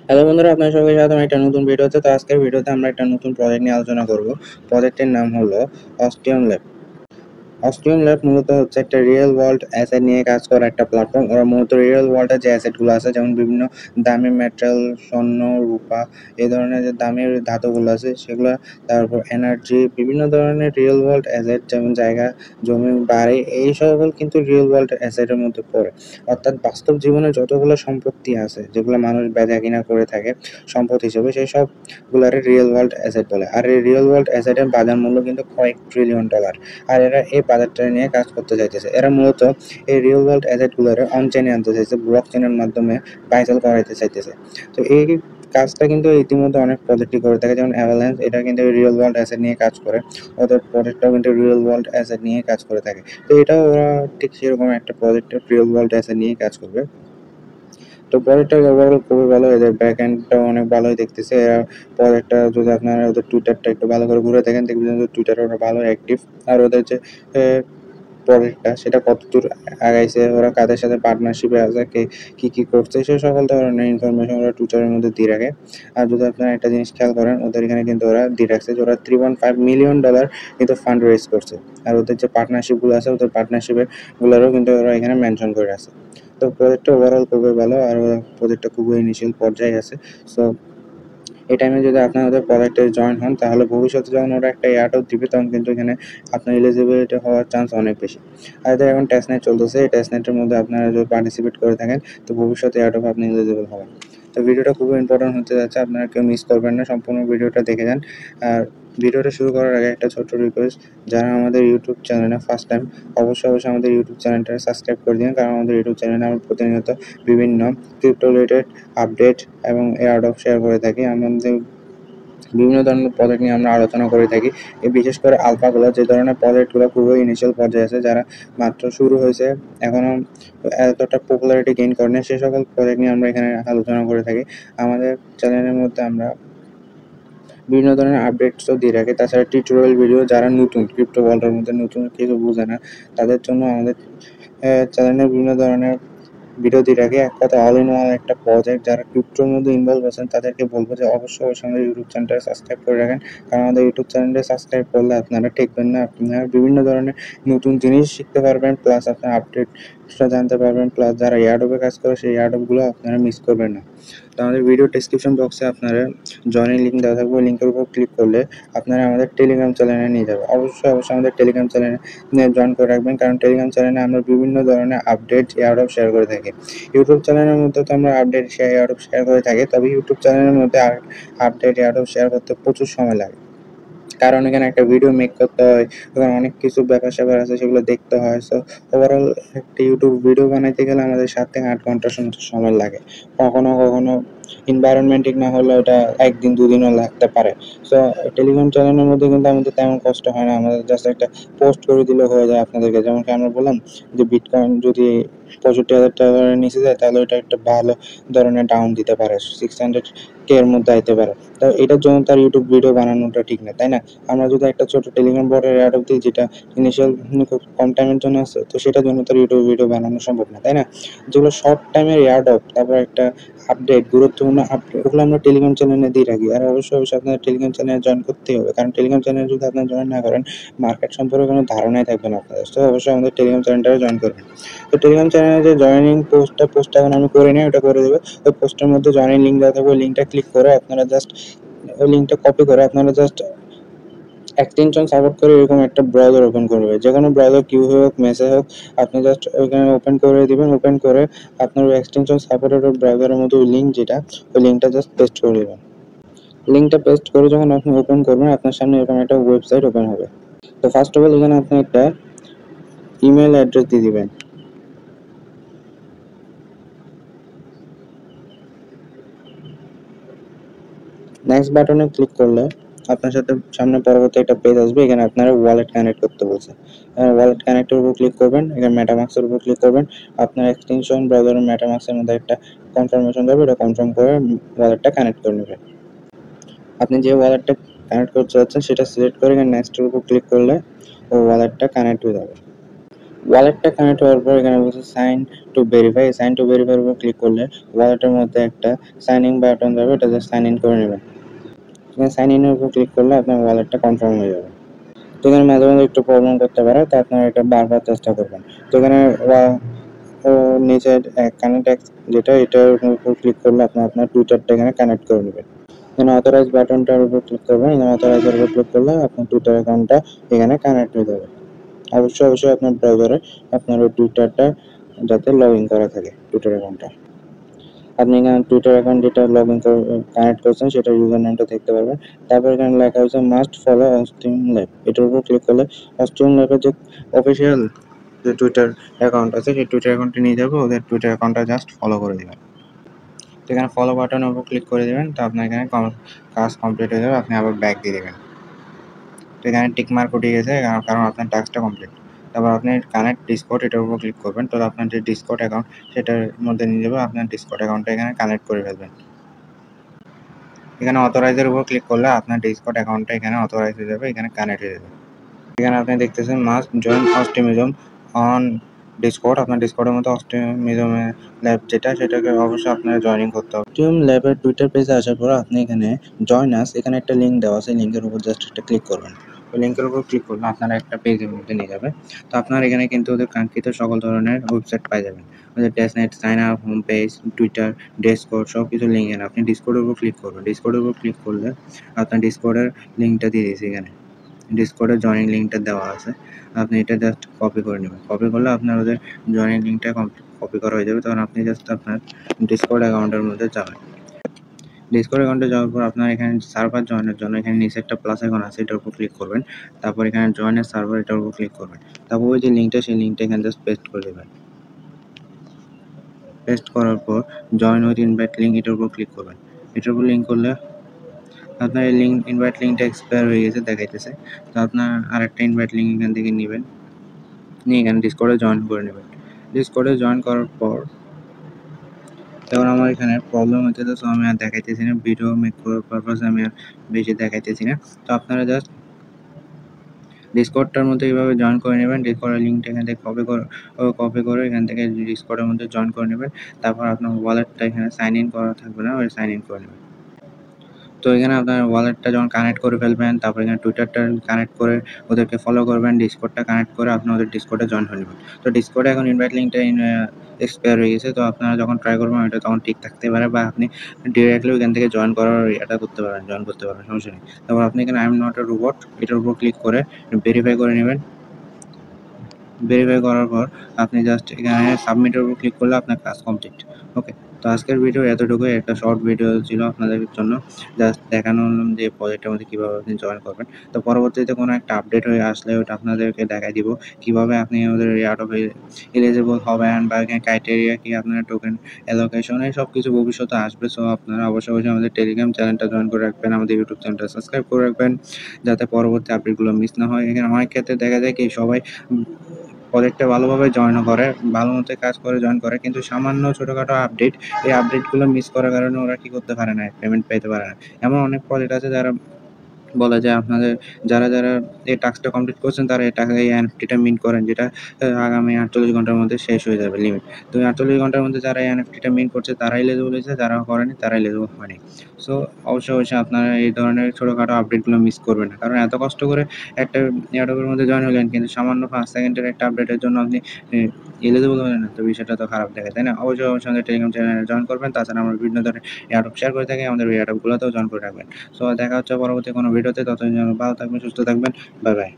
Hello বন্ধুরা, আপনার সবাইকে স্বাগতম একটা নতুন ভিডিওতে। তো আজকের ভিডিওতে আমরা একটা নতুন প্রজেক্ট নিয়ে আলোচনা করব। প্রজেক্টের নাম হলো অস্টিয়াম ল্যাব। অস্টিয়াম ল্যাব মূলত হচ্ছে একটা রিয়েল ওয়ার্ল্ড অ্যাসেট নিয়ে কাজ করা একটা প্ল্যাটফর্ম। ওরা মূলত রিয়েল ওয়ার্ল্ডের যে অ্যাসেটগুলো আছে, যেমন বিভিন্ন দামি মেটাল, স্বর্ণ, রূপা, এই ধরনের যে দামি ধাতুগুলো আছে সেগুলো, তারপর এনার্জি, বিভিন্ন ধরনের রিয়েল ওয়ার্ল্ড অ্যাসেট যেমন জায়গা, জমি, বাড়ি, এই সকল কিন্তু রিয়েল ওয়ার্ল্ড অ্যাসেটের মধ্যে পড়ে। অর্থাৎ বাস্তব জীবনে যতগুলো সম্পত্তি আছে যেগুলো মানুষ বেচা কিনা করে থাকে সম্পদ হিসেবে, সেই সবগুলারে রিয়েল ওয়ার্ল্ড অ্যাসেট বলে। আর এই রিয়েল ওয়ার্ল্ড অ্যাসেটের বাজার মূল্য কিন্তু কয়েক ট্রিলিয়ন ডলার। আর এরা এই বাজারটা নিয়ে কাজ করতে চাইতেছে। এরা মূলত এই রিয়েল ওয়ার্ল্ড অ্যাসেটগুলোরে অন চেইনে আনতে চাইছে, ব্লক চেইনের মাধ্যমে বাইসেল করাইতে চাইতেছে। তো এই কাজটা কিন্তু ইতিমধ্যে অনেক প্রজেক্টই করে থাকে, যেমন অ্যাভালান্স, এটা কিন্তু রিয়েল ওয়ার্ল্ড অ্যাসেট নিয়ে কাজ করে। ওদের প্রজেক্টটাও কিন্তু রিয়েল ওয়ার্ল্ড অ্যাসেট নিয়ে কাজ করে থাকে। তো এটাও ওরা ঠিক সেরকম একটা প্রজেক্টে রিয়েল ওয়ার্ল্ড অ্যাসেট নিয়ে কাজ করবে। তো প্রজেক্টটা ওভারঅল খুবই ভালো, এদের ব্যাক এন্ডটাও অনেক ভালোই দেখতেছে। এরা প্রজেক্টটা যদি আপনারা ওদের টুইটারটা একটু ভালো করে ঘুরে দেখেন, দেখবেন যে টুইটারে ওরা ভালো অ্যাক্টিভ। আর ওদের যে প্রজেক্টটা সেটা কতদূর আগাইছে, ওরা কাদের সাথে পার্টনারশিপে আছে, কে কি করছে, সে সকল ধরনের ইনফরমেশন ওরা টুইটারের মধ্যে দিয়ে রাখে। আর যদি আপনারা একটা জিনিস খেয়াল করেন, ওদের এখানে কিন্তু ওরা দিয়ে রাখছে যে ওরা $3.5 মিলিয়ন কিন্তু ফান্ড রেজ করছে। আর ওদের যে পার্টনারশিপগুলো আছে, ওদের পার্টনারশিপের গুলোরও কিন্তু ওরা এখানে মেনশন করে আছে। তো প্রজেক্টটা ওভারঅল খুবই ভালো, আর প্রজেক্টটা খুবই ইনিশিয়াল পর্যায়ে আছে। সো এই টাইমে যদি আপনারা ওদের প্রজেক্টে জয়েন হন, তাহলে ভবিষ্যতে যখন ওরা একটা এয়ারড্রপ দিবে, তখন কিন্তু এখানে আপনার এলিজিবিলিটি হওয়ার চান্স অনেক বেশি। আর এদের এখন টেস্টনেট চলতেছে, এই টেস্টনেটের মধ্যে আপনারা যদি পার্টিসিপেট করে থাকেন, তো ভবিষ্যতে এয়ারড্রপ আপনি এলিজিবল হবেন। তো ভিডিওটা খুবই ইম্পর্টেন্ট হতে যাচ্ছে, আপনারা কেউ মিস করবেন না, সম্পূর্ণ ভিডিওটা দেখে যান। আর ভিডিওটা শুরু করার আগে একটা ছোট্ট রিকোয়েস্ট, যারা আমাদের ইউটিউব চ্যানেলে ফার্স্ট টাইম, অবশ্যই আমাদের ইউটিউব চ্যানেলটা সাবস্ক্রাইব করে দিন, কারণ আমাদের ইউটিউব চ্যানেলে আমরা প্রতিনিয়ত বিভিন্ন ক্রিপ্টো রিলেটেড আপডেট এবং এয়ারড্রপ শেয়ার করে থাকি। আমাদের বিভিন্ন ধরনের প্রজেক্ট নিয়ে আমরা আলোচনা করে থাকি। বিশেষ করে আলফাগুলো, যে ধরনের প্রজেক্টগুলো খুবই ইনিশিয়াল পর্যায়ে আছে, যারা মাত্র শুরু হয়েছে, এখনও এতটা পপুলারিটি গেইন করেনি, সে সকল প্রজেক্ট নিয়ে আমরা এখানে আলোচনা করে থাকি। আমাদের চ্যানেলের মধ্যে আমরা বিভিন্ন ধরনের আপডেটসও দিয়ে রাখি। তাছাড়া টিউটোরিয়াল ভিডিও, যারা নতুন ক্রিপ্টো ওয়ার্ল্ডের মধ্যে নতুন কিছু বোঝে না, তাদের জন্য আমাদের চ্যানেলে বিভিন্ন ধরনের ভিডিও দিয়ে রাখি। এক কথা অল ইন ওয়ান একটা প্রজেক্ট। যারা ক্রিপ্টোর মধ্যে ইনভলভ আছেন, তাদেরকে বলবো যে অবশ্যই আমাদের ইউটিউব চ্যানেলটা সাবস্ক্রাইব করে রাখেন, কারণ আমাদের ইউটিউব চ্যানেলটা সাবস্ক্রাইব করলে আপনারা ঠকবেন না। আপনারা বিভিন্ন ধরনের নতুন জিনিস শিখতে পারবেন, প্লাস আপনার আপডেটটা জানতে পারবেন, প্লাস যারা এয়ারড্রপে কাজ করে সেই এয়ারড্রপগুলো আপনারা মিস করবেন না। তো আমাদের ভিডিও ডেসক্রিপশন বক্সে আপনারা জয়েনের লিঙ্ক দেওয়া থাকবে, লিঙ্কের উপর ক্লিক করলে আপনারা আমাদের টেলিগ্রাম চ্যানেলে নিয়ে যাবে। অবশ্যই আমাদের টেলিগ্রাম চ্যানেলে জয়েন করে রাখবেন, কারণ টেলিগ্রাম চ্যানেলে আমরা বিভিন্ন ধরনের আপডেট এয়ারড্রপ শেয়ার করে থাকি। ইউটিউব চ্যানেলের মধ্যে তো আমরা আপডেট এয়ারড্রপ শেয়ার করে থাকি, তবে ইউটিউব চ্যানেলের মধ্যে আপডেট এয়ারড্রপ শেয়ার করতে প্রচুর সময় লাগে, কারণ এখানে একটা ভিডিও মেক করতে হয়, ওখানে অনেক কিছু ব্যাপার স্যাপার আছে, সেগুলো দেখতে হয়। সো ওভারঅল একটা ইউটিউব ভিডিও বানাইতে গেলে আমাদের 7 থেকে 8 ঘন্টা সময় লাগে। কখনো কখনো এনভায়রনমেন্ট ঠিক না হলে ওটা একদিন দুদিনও লাগতে পারে। সো টেলিগ্রাম চ্যানেলের মধ্যে কিন্তু আমাদের তেমন কষ্ট হয় না, আমাদের জাস্ট একটা পোস্ট করে দিলে হয়ে যায় আপনাদেরকে। যেমন কি আমরা বললাম যে বিটকয়েন যদি 65,000 টাকার নিচে যায়, তাহলে এটা একটা ভালো ধরনের ডাউন দিতে পারে, 600K এর মধ্যে আইতে পারে। তো এটার জন্য তার ইউটিউব ভিডিও বানানোটা ঠিক না, তাই না? আমরা যদি একটা ছোট টেলিগ্রাম বটের অ্যাডপ দিই, যেটা ইনিশিয়াল খুব কম টাইমের জন্য আছে, তো সেটার জন্য তার ইউটিউব ভিডিও বানানো সম্ভব না, তাই না? যেগুলো শর্ট টাইমের অ্যাডপ, তারপর একটা আপডেট, গুরুত্বপূর্ণ আপডেট, ওগুলো আমরা টেলিগ্রাম চ্যানেলে দিয়ে রাখি। আর অবশ্যই আপনাদের টেলিগ্রাম চ্যানেলে জয়েন করতেই হবে, কারণ টেলিগ্রাম চ্যানেলে যদি আপনারা জয়েন না করেন, মার্কেট সম্পর্কে কোনো ধারণাই থাকবে না আপনাদের। তো অবশ্যই আমাদের টেলিগ্রাম চ্যানেলটাও জয়েন করবেন। তো টেলিগ্রাম চ্যানেলে যে জয়েনিং পোস্টটা এখন আমি করে নিই, ওটা করে দেবে। ওই পোস্টের মধ্যে জয়েনিং লিঙ্ক দেওয়া থাকবে, ওই লিঙ্কটা ক্লিক করে আপনারা জাস্ট ওই লিঙ্কটা কপি করে আপনারা জাস্ট এক্সটেনশন সাপোর্ট করে এরকম একটা ব্রাউজার ওপেন করবে, যে কোনো ব্রাউজার, কিউ হোক, মেসে হোক, আপনি জাস্ট ওইখানে ওপেন করে দিবেন। ওপেন করে আপনার ওই এক্সটেনশন সাপোর্টেড ব্রাউজারের মধ্যে ওই লিঙ্ক, যেটা ওই লিঙ্কটা জাস্ট পেস্ট করে দেবেন। লিঙ্কটা পেস্ট করে যখন আপনি ওপেন করবেন, আপনার সামনে এরকম একটা ওয়েবসাইট ওপেন হবে। তো ফার্স্ট অফ অল এখানে আপনি একটা ইমেল অ্যাড্রেস দিয়ে দিবেন। নেক্সট বাটনে ক্লিক করলে আপনার সাথে সামনে পরবর্তী একটা পেজ আসবে, এখানে আপনারা ওয়ালেট কানেক্ট করতে বলছে। ওয়ালেট কানেক্টের উপর ক্লিক করবেন, এখানে মেটামাক্সের উপর ক্লিক করবেন। আপনার এক্সটেনশন ব্রাউজারের মেটামাক্সের মধ্যে একটা কনফার্মেশন যাবে, এটা কনফার্ম করে ওয়ালেটটা কানেক্ট করে নেবেন। আপনি যে ওয়ালেটটা কানেক্ট করতে চাচ্ছেন সেটা সিলেক্ট করে এখানে নেক্সটের উপর ক্লিক করলে ওই ওয়ালেটটা কানেক্ট হয়ে যাবে। ওয়ালেটটা কানেক্ট হওয়ার পর এখানে বলছে sign to verify. Sign to ভেরিফাইয়ের উপর ক্লিক করলে ওয়ালেটের মধ্যে একটা সাইন ইন বাটন যাবে, এটা জাস্ট সাইন ইন করে নেবেন। এখানে সাইন ইনের উপর ক্লিক করলে আপনার ওয়ালেটটা কনফার্ম হয়ে যাবে। তো এখানে মাঝে মাঝে একটু প্রবলেম করতে পারে, তো আপনারা এটা বারবার চেষ্টা করবেন। তো এখানে নিচে কানেক্ট যেটা, এটার উপর ক্লিক করলে আপনার টুইটারটা এখানে কানেক্ট করে নেবেন। এখানে অথরাইজ বাটনটার উপর ক্লিক করবেন। এখানে অথরাইজের উপর ক্লিক করলে আপনার টুইটার অ্যাকাউন্টটা এখানে কানেক্ট হয়ে যাবে। অবশ্যই আপনার ব্রাউজারে আপনার ওই টুইটারটা যাতে লগ ইন করা থাকে, টুইটার অ্যাকাউন্টটা। আপনি এখানে টুইটার অ্যাকাউন্ট যেটা লগ ইন করে কানেক্ট করছেন সেটার ইউজার নেমটা দেখতে পারবেন। তারপর এখানে লেখা হয়েছে মাস্ট ফলো অস্টিয়াম ল্যাব। এটার উপর ক্লিক করলে অস্টিয়াম ল্যাবের যে অফিসিয়াল যে টুইটার অ্যাকাউন্ট আছে সেই টুইটার অ্যাকাউন্টে নিয়ে যাবে, ওদের টুইটার অ্যাকাউন্টটা জাস্ট ফলো করে দেবেন। তো এখানে ফলো বাটনের উপর ক্লিক করে দেবেন। তো আপনার এখানে কাজ কমপ্লিট হয়ে যাবে, আপনি আবার ব্যাক দিয়ে দেবেন। তো এখানে টিক মার্ক উঠে গেছে, কারণ আপনার টাস্কটা কমপ্লিট। তারপর আপনি কানেক্ট ডিসকর্ড এটার উপর ক্লিক করবেন। তো আপনার যে ডিসকর্ড অ্যাকাউন্ট সেটার মধ্যে নিয়ে যাবে, আপনার ডিসকর্ড অ্যাকাউন্টটা এখানে কানেক্ট করে ফেলবেন। এখানে অথরাইজের উপর ক্লিক করলে আপনার ডিসকর্ড অ্যাকাউন্টটা এখানে অথরাইজ হয়ে যাবে, এখানে কানেক্ট হয়ে যাবে। এখানে আপনি দেখতেছেন মাস্ট জয়েন অস্টিমিজম অন ডিসকর্ড। আপনার ডিসকর্ডের মতো অস্টিমিজম ল্যাব যেটা, সেটাকে অবশ্যই আপনার জয়েনিং করতে হবে। অস্টিমিজম ল্যাবের টুইটার পেজে আসার পর আপনি এখানে জয়েন আস, এখানে একটা লিঙ্ক দেওয়া আছে, লিঙ্কের উপর জাস্ট একটা ক্লিক করবেন। ওই লিঙ্কের উপর ক্লিক করলে আপনারা একটা পেজের মধ্যে নিয়ে যাবে। তো আপনার এখানে কিন্তু ওদের কাঙ্ক্ষিত সকল ধরনের ওয়েবসাইট পাই যাবেন। ওদের testnet, sign up, home page, Twitter, Discord সব কিছু লিঙ্ক। এখানে আপনি ডিসকর্ডের উপর ক্লিক করবেন। ডিসকর্ডের উপর ক্লিক করলে আপনার ডিসকর্ডের লিঙ্কটা দিয়ে দিয়েছি। এখানে ডিসকর্ডের জয়েনিং লিঙ্কটা দেওয়া আছে, আপনি এটা জাস্ট কপি করে নেবেন। কপি করলে আপনার ওদের জয়েনিং লিঙ্কটা কপি করা হয়ে যাবে। তখন আপনি জাস্ট আপনার ডিসকর্ড অ্যাকাউন্টের মধ্যে যাবেন। ডিসকর্ড অ্যাকাউন্টে যাওয়ার পর আপনার এখানে সার্ভার জয়েনের জন্য এখানে নিচে একটা প্লাস আইকন আছে, এটার উপর ক্লিক করবেন। তারপর এখানে জয়েনের সার্ভার, এটার উপর ক্লিক করবেন। তারপর ওই যে লিঙ্কটা, সেই লিঙ্কটা এখানে জাস্ট পেস্ট করে দেবেন। পেস্ট করার পর জয়েন উইথ ইনভাইট লিঙ্ক, এটার উপর ক্লিক করবেন। এটার উপর লিঙ্ক করলে আপনার এই ইনভাইট লিঙ্কটা এক্সপায়ার হয়ে গেছে দেখাইতেছে। তো আপনার আরেকটা ইনভাইট লিঙ্ক এখান থেকে নেবেন, নিয়ে এখানে ডিসকর্ডে জয়েন করে নেবেন। ডিসকর্ডে জয়েন করার পর এখন আমার এখানে প্রবলেম হইতেছে, সো আমি আর দেখাইতেছি না, ভিডিও মেক করার পারপাসে আমি আর বেশি দেখাইতেছি না। তো আপনারা জাস্ট ডিসকর্ডটার মধ্যে এইভাবে জয়েন করে নেবেন। ডিসকর্ডের লিঙ্কটা এখান থেকে কপি করে এখান থেকে ডিসকর্ডের মধ্যে জয়েন করে নেবেন। তারপর আপনার ওয়ালেটটা এখানে সাইন ইন করা থাকবে না, ওই সাইন ইন করে নেবেন। তো এখানে আপনার ওয়ালেটটা যখন কানেক্ট করে ফেলবেন, তারপর এখানে টুইটারটা কানেক্ট করে ওদেরকে ফলো করবেন, ডিসকর্ডটা কানেক্ট করে আপনি ওদের ডিসকর্ডে জয়েন হয়ে নেবেন। তো ডিসকর্ডে এখন ইনভাইট লিঙ্কটা এক্সপায়ার হয়ে গেছে। তো আপনারা যখন ট্রাই করবেন ওইটা তখন ঠিক থাকতে পারে, বা আপনি ডিরেক্টলি ওইখান থেকে জয়েন করার এটা করতে পারেন, জয়েন করতে পারেন, সমস্যা নেই। তারপর আপনি এখানে I am not a robot এটার উপর ক্লিক করে ভেরিফাই করে নেবেন। ভেরিফাই করার পর আপনি জাস্ট এখানে সাবমিটের উপর ক্লিক করলে আপনার কাজ কমপ্লিট। ওকে, তো আজকের ভিডিও এতটুকুই, একটা শর্ট ভিডিও ছিল আপনাদের জন্য, জাস্ট দেখানো হলাম যে প্রজেক্টের মধ্যে কীভাবে আপনি জয়েন করবেন। তো পরবর্তীতে কোনো একটা আপডেট হয়ে আসলে ওটা আপনাদেরকে দেখাই দিব, কীভাবে আপনি ওদের আউট অফ এলিজিবল হবেন, বা এখানে ক্রাইটেরিয়া কি, আপনার টোকেন অ্যালোকেশন, এই সব কিছু ভবিষ্যতে আসবে। সো আপনারা অবশ্যই আমাদের টেলিগ্রাম চ্যানেলটা জয়েন করে রাখবেন, আমাদের ইউটিউব চ্যানেলটা সাবস্ক্রাইব করে রাখবেন, যাতে পরবর্তী আপডেটগুলো মিস না হয়। এখানে অনেক ক্ষেত্রে দেখা যায় কি সবাই প্রজেক্টে ভালোভাবে জয়েন করে, ভালো মতো কাজ করে জয়েন করে, কিন্তু সামান্য ছোটোখাটো আপডেট, এই আপডেটগুলো মিস করার কারণে ওরা কী করতে পারে না, পেমেন্ট পেতে পারে না। এমন অনেক প্রজেক্ট আছে যারা বলে যে আপনাদের যারা এই টাস্কটা কমপ্লিট করছেন তারা এই এনএফটিটা মিন্ট করেন, যেটা আগামী 48 ঘন্টার মধ্যে শেষ হয়ে যাবে লিমিট। তো 48 ঘন্টার মধ্যে যারা এই এনএফটিটা মিন্ট করছে তারাই এলিজিবল হয়েছে, যারা করেনি তারা এলিজিবল হয়নি। সো অবশ্যই আপনারা এই ধরনের ছোটোখাটো আপডেটগুলো মিস করবেন না, কারণ এত কষ্ট করে একটা এয়ারড্রপের মধ্যে জয়েন হলেন, কিন্তু সামান্য 5 সেকেন্ডের একটা আপডেটের জন্য আপনি এলিজিবল হলেন না, তো বিষয়টা তো খারাপ দেখায়, তাই না? অবশ্যই আমাদের টেলিগ্রাম চ্যানেলে জয়েন করবেন। তাছাড়া আমরা বিভিন্ন ধরনের এয়ারড্রপ শেয়ার করে থাকি, আমাদের এয়ারড্রপগুলোতেও জয়েন করে রাখবেন। সো দেখা হচ্ছে পরবর্তী কোনো ভিডিওতে, ততদিন ভালো থাকবেন, সুস্থ থাকবেন। Bye bye.